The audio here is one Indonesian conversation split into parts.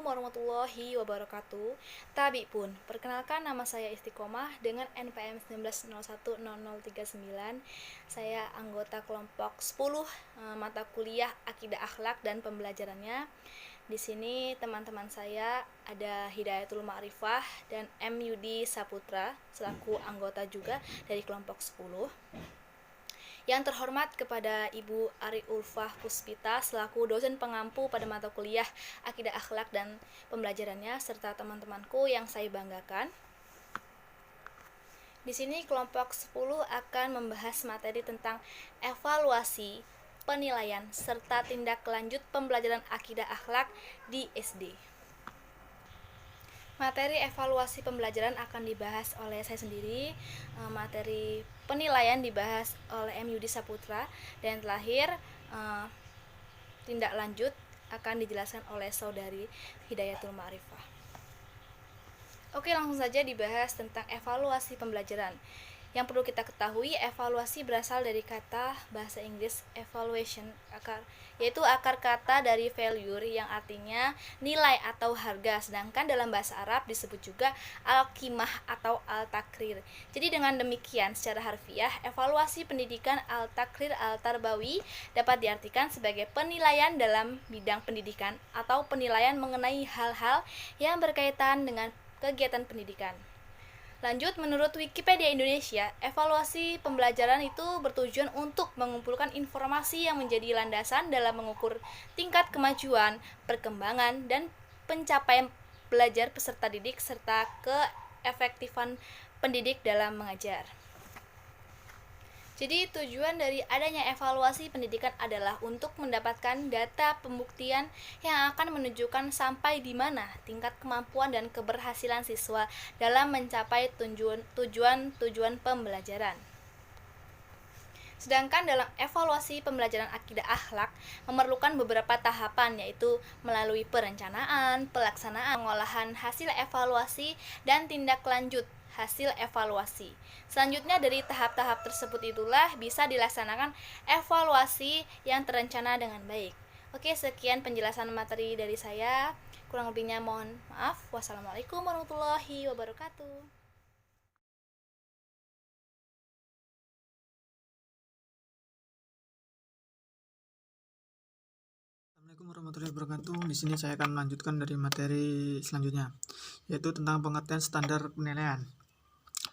warahmatullahi wabarakatuh. Tabi pun, perkenalkan nama saya Istiqomah dengan NPM 19010039. Saya anggota kelompok 10 mata kuliah Akidah Akhlak dan Pembelajarannya. Di sini teman-teman saya ada Hidayatul Ma'rifah dan M. Yudi Saputra selaku anggota juga dari kelompok 10. Yang terhormat kepada Ibu Ari Ulfah Puspita selaku dosen pengampu pada mata kuliah Akidah Akhlak dan Pembelajarannya serta teman-temanku yang saya banggakan. Di sini kelompok 10 akan membahas materi tentang evaluasi, penilaian serta tindak lanjut pembelajaran akidah akhlak di SD. Materi evaluasi pembelajaran akan dibahas oleh saya sendiri, materi penilaian dibahas oleh M. Yudi Saputra, dan terakhir tindak lanjut akan dijelaskan oleh saudari Hidayatul Ma'rifah. Oke, langsung saja dibahas tentang evaluasi pembelajaran. Yang perlu kita ketahui, evaluasi berasal dari kata bahasa Inggris evaluation, yaitu akar kata dari value yang artinya nilai atau harga, sedangkan dalam bahasa Arab disebut juga al-qimah atau al-takrir. Jadi dengan demikian secara harfiah, evaluasi pendidikan al-takrir al-tarbawi dapat diartikan sebagai penilaian dalam bidang pendidikan atau penilaian mengenai hal-hal yang berkaitan dengan kegiatan pendidikan. Lanjut, menurut Wikipedia Indonesia, evaluasi pembelajaran itu bertujuan untuk mengumpulkan informasi yang menjadi landasan dalam mengukur tingkat kemajuan, perkembangan, dan pencapaian belajar peserta didik serta keefektifan pendidik dalam mengajar. Jadi tujuan dari adanya evaluasi pendidikan adalah untuk mendapatkan data pembuktian yang akan menunjukkan sampai di mana tingkat kemampuan dan keberhasilan siswa dalam mencapai tujuan pembelajaran. Sedangkan dalam evaluasi pembelajaran akidah akhlak memerlukan beberapa tahapan, yaitu melalui perencanaan, pelaksanaan, pengolahan hasil evaluasi, dan tindak lanjut hasil evaluasi. Selanjutnya dari tahap-tahap tersebut itulah bisa dilaksanakan evaluasi yang terencana dengan baik. Oke, sekian penjelasan materi dari saya. Kurang lebihnya mohon maaf. Wassalamualaikum warahmatullahi wabarakatuh. Assalamualaikum warahmatullahi wabarakatuh. Di sini saya akan melanjutkan dari materi selanjutnya, yaitu tentang pengertian standar penilaian.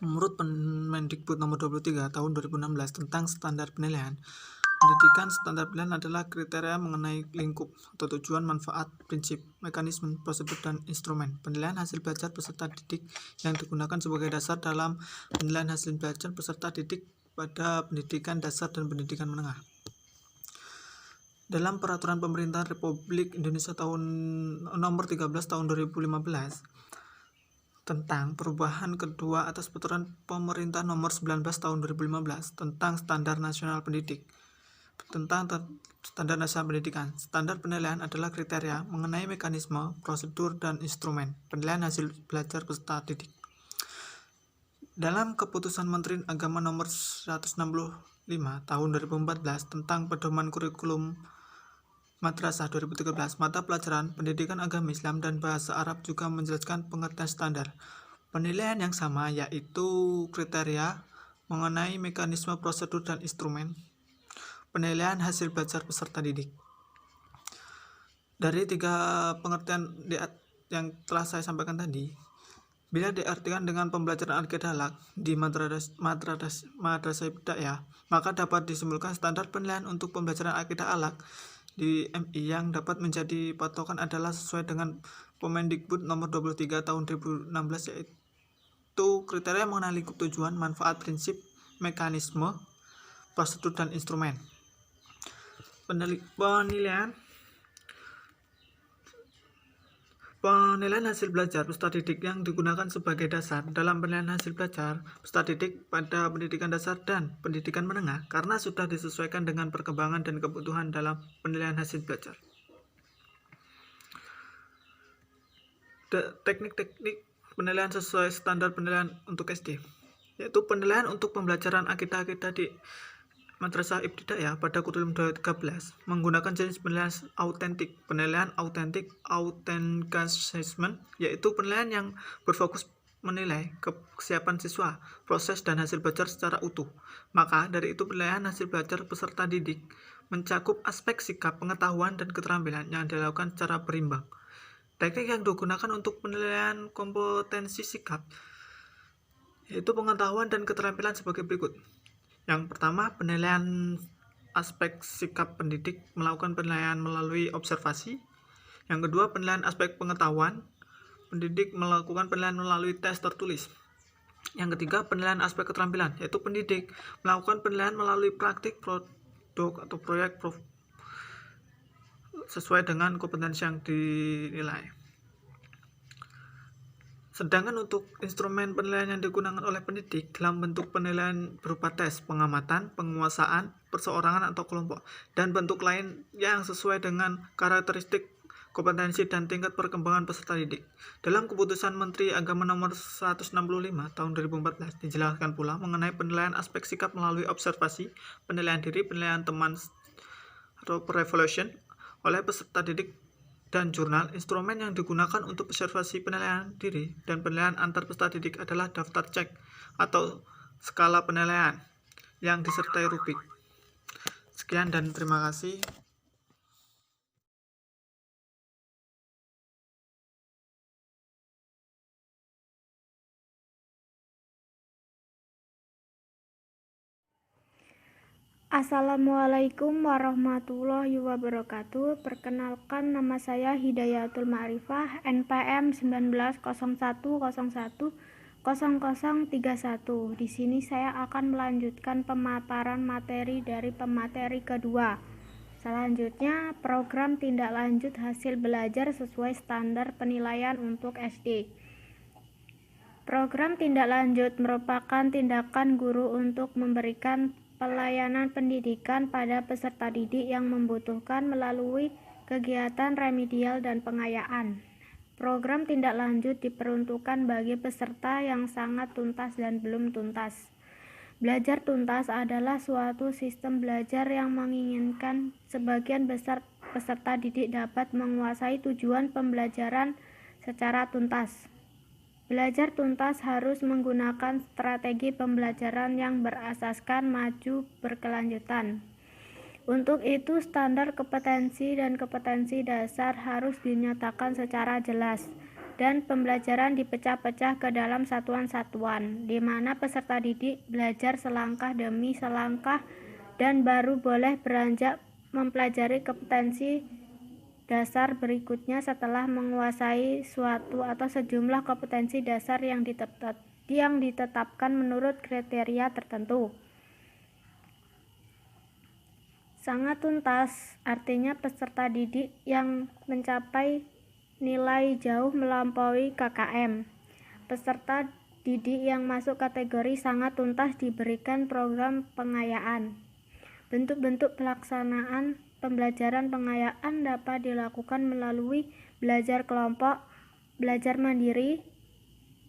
Menurut Permendikbud nomor 23 tahun 2016 tentang standar penilaian, pendidikan standar penilaian adalah kriteria mengenai lingkup atau tujuan, manfaat, prinsip, mekanisme, prosedur, dan instrumen penilaian hasil belajar peserta didik yang digunakan sebagai dasar dalam penilaian hasil belajar peserta didik pada pendidikan dasar dan pendidikan menengah. Dalam Peraturan Pemerintah Republik Indonesia nomor 13 tahun 2015 tentang perubahan kedua atas Peraturan Pemerintah nomor 19 tahun 2015 tentang Standar Nasional Pendidik tentang Standar Nasional Pendidikan. Standar penilaian adalah kriteria mengenai mekanisme, prosedur, dan instrumen penilaian hasil belajar peserta didik. Dalam Keputusan Menteri Agama nomor 165 tahun 2014 tentang pedoman kurikulum Madrasah 2013, mata pelajaran Pendidikan Agama Islam dan Bahasa Arab juga menjelaskan pengertian standar penilaian yang sama, yaitu kriteria mengenai mekanisme, prosedur, dan instrumen penilaian hasil belajar peserta didik. Dari tiga pengertian yang telah saya sampaikan tadi, bila diartikan dengan pembelajaran akidah akhlak di madrasah ibtidaiyah, maka dapat disimpulkan standar penilaian untuk pembelajaran akidah akhlak di MI yang dapat menjadi patokan adalah sesuai dengan Permendikbud nomor 23 tahun 2016, yaitu kriteria mengenai lingkup tujuan, manfaat, prinsip, mekanisme, prosedur, dan instrumen penilaian hasil belajar peserta didik yang digunakan sebagai dasar dalam penilaian hasil belajar peserta didik pada pendidikan dasar dan pendidikan menengah karena sudah disesuaikan dengan perkembangan dan kebutuhan dalam penilaian hasil belajar. Teknik-teknik penilaian sesuai standar penilaian untuk SD, yaitu penilaian untuk pembelajaran akidah di Madrasah Ibtidaiyah pada kurikulum 2013 menggunakan jenis penilaian autentik. Penilaian autentik assessment yaitu penilaian yang berfokus menilai kesiapan siswa, proses dan hasil belajar secara utuh. Maka dari itu penilaian hasil belajar peserta didik mencakup aspek sikap, pengetahuan, dan keterampilan yang dilakukan secara berimbang. Teknik yang digunakan untuk penilaian kompetensi sikap yaitu pengetahuan dan keterampilan sebagai berikut. Yang pertama, penilaian aspek sikap pendidik melakukan penilaian melalui observasi. Yang kedua, penilaian aspek pengetahuan pendidik melakukan penilaian melalui tes tertulis. Yang ketiga, penilaian aspek keterampilan, yaitu pendidik melakukan penilaian melalui praktik produk atau proyek sesuai dengan kompetensi yang dinilai. Sedangkan untuk instrumen penilaian yang digunakan oleh pendidik dalam bentuk penilaian berupa tes, pengamatan, penguasaan, perseorangan atau kelompok, dan bentuk lain yang sesuai dengan karakteristik kompetensi dan tingkat perkembangan peserta didik. Dalam keputusan Menteri Agama nomor 165 tahun 2014 dijelaskan pula mengenai penilaian aspek sikap melalui observasi, penilaian diri, penilaian teman atau evaluation oleh peserta didik dan jurnal. Instrumen yang digunakan untuk observasi penilaian diri dan penilaian antar peserta didik adalah daftar cek atau skala penilaian yang disertai rubrik. Sekian dan terima kasih. Assalamualaikum warahmatullahi wabarakatuh. Perkenalkan, nama saya Hidayatul Ma'rifah, NPM 1901010031. Di sini saya akan melanjutkan pemaparan materi dari pemateri kedua. Selanjutnya, program tindak lanjut hasil belajar sesuai standar penilaian untuk SD. Program tindak lanjut merupakan tindakan guru untuk memberikan pelayanan pendidikan pada peserta didik yang membutuhkan melalui kegiatan remedial dan pengayaan. Program tindak lanjut diperuntukkan bagi peserta yang sangat tuntas dan belum tuntas. Belajar tuntas adalah suatu sistem belajar yang menginginkan sebagian besar peserta didik dapat menguasai tujuan pembelajaran secara tuntas. Belajar tuntas harus menggunakan strategi pembelajaran yang berasaskan maju berkelanjutan. Untuk itu, standar kompetensi dan kompetensi dasar harus dinyatakan secara jelas, dan pembelajaran dipecah-pecah ke dalam satuan-satuan, di mana peserta didik belajar selangkah demi selangkah dan baru boleh beranjak mempelajari kompetensi dasar berikutnya setelah menguasai suatu atau sejumlah kompetensi dasar yang ditetapkan menurut kriteria tertentu. Sangat tuntas artinya peserta didik yang mencapai nilai jauh melampaui KKM. Peserta didik yang masuk kategori sangat tuntas diberikan program pengayaan. Bentuk-bentuk pelaksanaan pembelajaran pengayaan dapat dilakukan melalui belajar kelompok, belajar mandiri,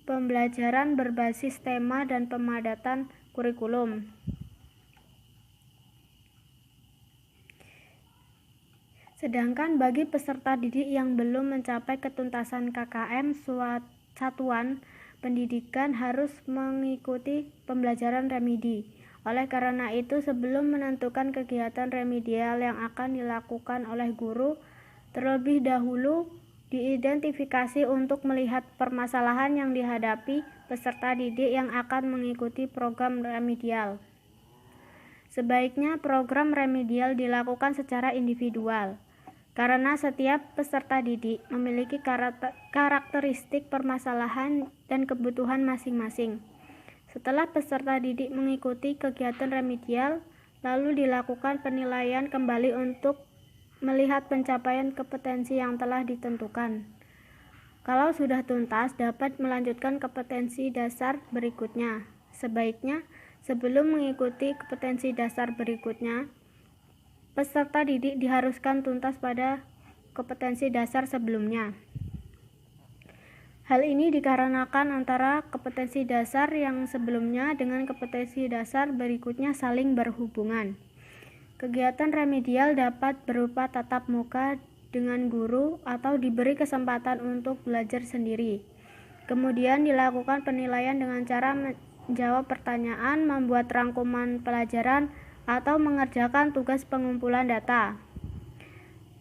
pembelajaran berbasis tema, dan pemadatan kurikulum. Sedangkan bagi peserta didik yang belum mencapai ketuntasan KKM, satuan pendidikan harus mengikuti pembelajaran remedi. Oleh karena itu, sebelum menentukan kegiatan remedial yang akan dilakukan oleh guru, terlebih dahulu diidentifikasi untuk melihat permasalahan yang dihadapi peserta didik yang akan mengikuti program remedial. Sebaiknya program remedial dilakukan secara individual, karena setiap peserta didik memiliki karakteristik permasalahan dan kebutuhan masing-masing. Setelah peserta didik mengikuti kegiatan remedial, lalu dilakukan penilaian kembali untuk melihat pencapaian kompetensi yang telah ditentukan. Kalau sudah tuntas, dapat melanjutkan kompetensi dasar berikutnya. Sebaiknya, sebelum mengikuti kompetensi dasar berikutnya, peserta didik diharuskan tuntas pada kompetensi dasar sebelumnya. Hal ini dikarenakan antara kompetensi dasar yang sebelumnya dengan kompetensi dasar berikutnya saling berhubungan. Kegiatan remedial dapat berupa tatap muka dengan guru atau diberi kesempatan untuk belajar sendiri. Kemudian dilakukan penilaian dengan cara menjawab pertanyaan, membuat rangkuman pelajaran, atau mengerjakan tugas pengumpulan data.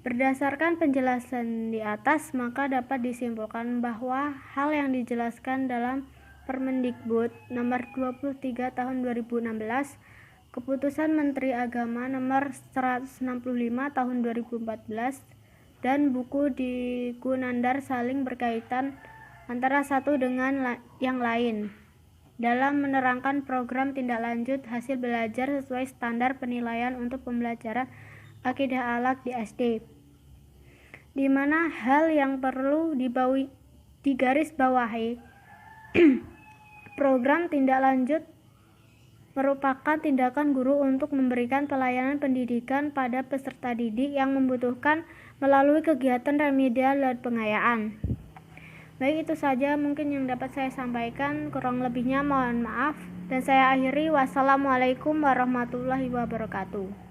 Berdasarkan penjelasan di atas, maka dapat disimpulkan bahwa hal yang dijelaskan dalam Permendikbud nomor 23 tahun 2016, Keputusan Menteri Agama nomor 165 tahun 2014, dan buku di Gunandar saling berkaitan antara satu dengan yang lain dalam menerangkan program tindak lanjut hasil belajar sesuai standar penilaian untuk pembelajaran akidah akhlak di SD, di mana hal yang perlu digarisbawahi program tindak lanjut merupakan tindakan guru untuk memberikan pelayanan pendidikan pada peserta didik yang membutuhkan melalui kegiatan remedial dan pengayaan. Baik, itu saja mungkin yang dapat saya sampaikan, kurang lebihnya mohon maaf, dan saya akhiri. Wassalamualaikum warahmatullahi wabarakatuh.